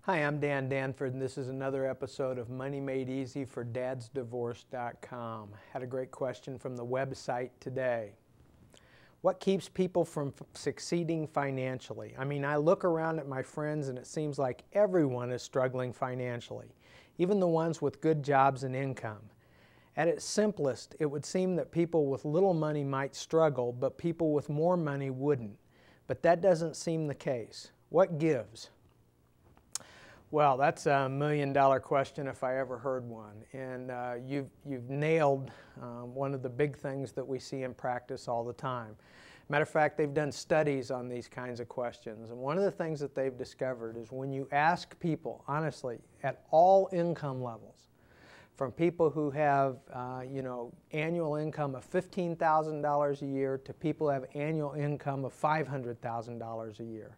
Hi, I'm Dan Danford, and this is another episode of Money Made Easy for dadsdivorce.com. Had a great question from the website today. What keeps people from succeeding financially? I mean, I look around at my friends and it seems like everyone is struggling financially, even the ones with good jobs and income. At its simplest, it would seem that people with little money might struggle, but people with more money wouldn't. But that doesn't seem the case. What gives? Well, that's a million-dollar question if I ever heard one. And you've nailed one of the big things that we see in practice all the time. Matter of fact, they've done studies on these kinds of questions. And one of the things that they've discovered is when you ask people, honestly, at all income levels, from people who have annual income of $15,000 a year to people who have annual income of $500,000 a year,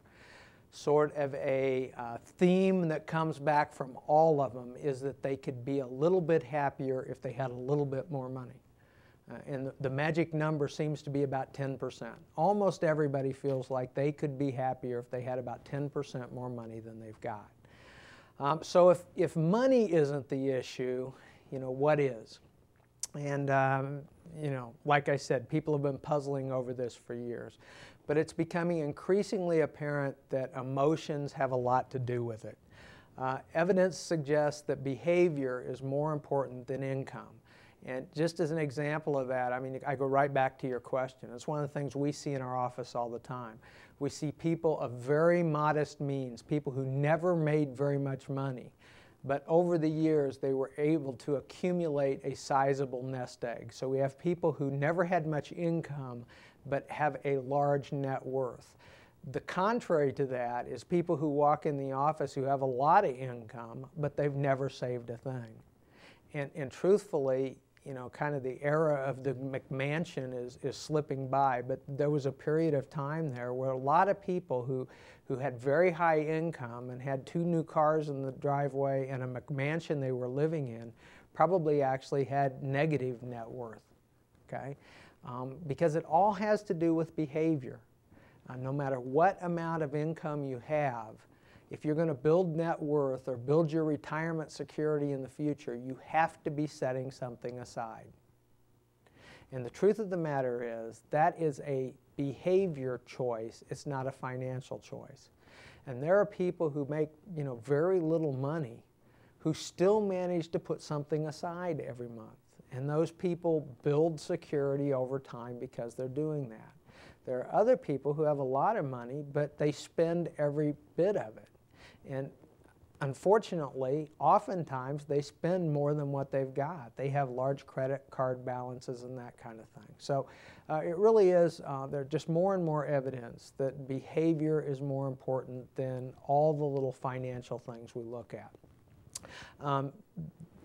sort of a theme that comes back from all of them is that they could be a little bit happier if they had a little bit more money. And the magic number seems to be about 10%. Almost everybody feels like they could be happier if they had about 10% more money than they've got. So if money isn't the issue, what is? And like I said, people have been puzzling over this for years. But it's becoming increasingly apparent that emotions have a lot to do with it. Evidence suggests that behavior is more important than income. And just as an example of that, I mean, I go right back to your question. It's one of the things we see in our office all the time. We see people of very modest means, people who never made very much money. But over the years, they were able to accumulate a sizable nest egg. So we have people who never had much income, but have a large net worth. The contrary to that is people who walk in the office who have a lot of income, but they've never saved a thing. And truthfully, kind of the era of the McMansion is slipping by, but there was a period of time there where a lot of people who had very high income and had 2 new cars in the driveway and a McMansion they were living in probably actually had negative net worth, okay? Because it all has to do with behavior. No matter what amount of income you have, if you're going to build net worth or build your retirement security in the future, you have to be setting something aside. And the truth of the matter is that is a behavior choice. It's not a financial choice. And there are people who make very little money who still manage to put something aside every month. And those people build security over time because they're doing that. There are other people who have a lot of money, but they spend every bit of it. And unfortunately, oftentimes they spend more than what they've got. They have large credit card balances and that kind of thing. So it really is, there's just more and more evidence that behavior is more important than all the little financial things we look at.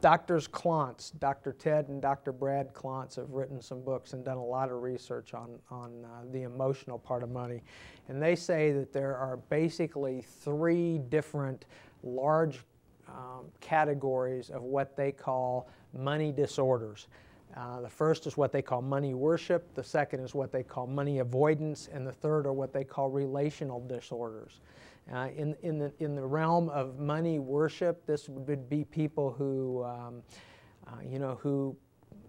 Drs. Klontz, Dr. Ted and Dr. Brad Klontz have written some books and done a lot of research on the emotional part of money. And they say that there are basically 3 different large categories of what they call money disorders. The first is what they call money worship, the second is what they call money avoidance, and the third are what they call relational disorders. In the realm of money worship, this would be people who, who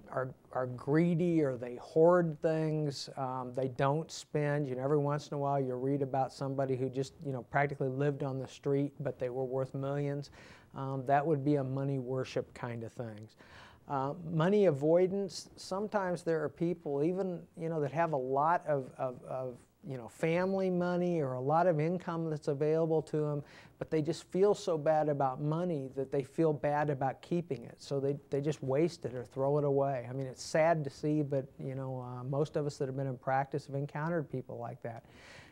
are greedy or they hoard things. They don't spend. Every once in a while you read about somebody who just practically lived on the street, but they were worth millions. That would be a money worship kind of things. Money avoidance. Sometimes there are people even that have a lot of family money or a lot of income that's available to them, but they just feel so bad about money that they feel bad about keeping it. So they just waste it or throw it away. I mean, it's sad to see, but most of us that have been in practice have encountered people like that.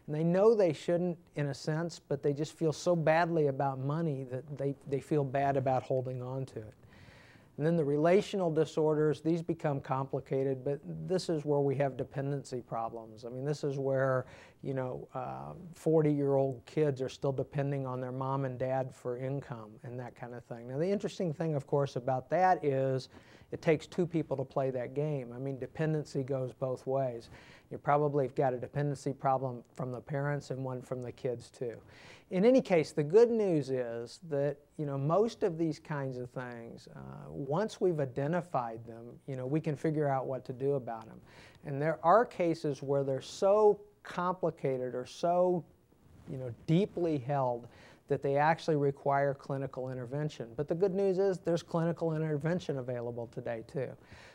And they know they shouldn't in a sense, but they just feel so badly about money that they feel bad about holding on to it. And then the relational disorders, these become complicated, but this is where we have dependency problems. I mean, this is where, 40-year-old kids are still depending on their mom and dad for income and that kind of thing. Now, the interesting thing, of course, about that is it takes two people to play that game. I mean, dependency goes both ways. You probably have got a dependency problem from the parents and one from the kids too. In any case, the good news is that most of these kinds of things, once we've identified them, we can figure out what to do about them. And there are cases where they're so complicated or so deeply held that they actually require clinical intervention. But the good news is there's clinical intervention available today too.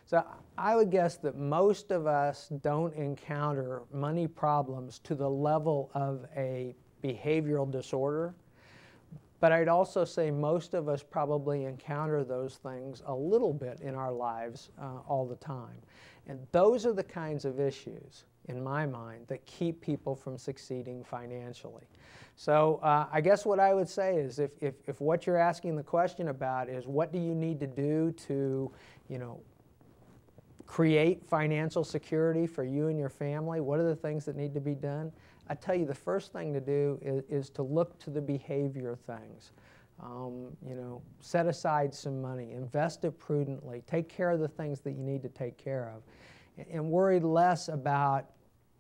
So I would guess that most of us don't encounter money problems to the level of a behavioral disorder, but I'd also say most of us probably encounter those things a little bit in our lives all the time. And those are the kinds of issues, in my mind, that keep people from succeeding financially. So I guess what I would say is if what you're asking the question about is what do you need to do to, create financial security for you and your family, what are the things that need to be done? I tell you, the first thing to do is to look to the behavior things. Set aside some money, invest it prudently, take care of the things that you need to take care of, and worry less about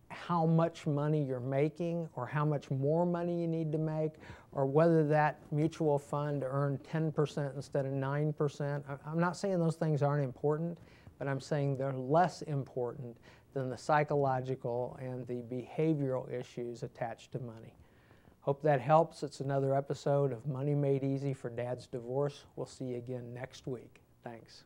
how much money you're making or how much more money you need to make or whether that mutual fund earned 10% instead of 9%. I'm not saying those things aren't important, but I'm saying they're less important than the psychological and the behavioral issues attached to money. Hope that helps. It's another episode of Money Made Easy for Dad's Divorce. We'll see you again next week. Thanks.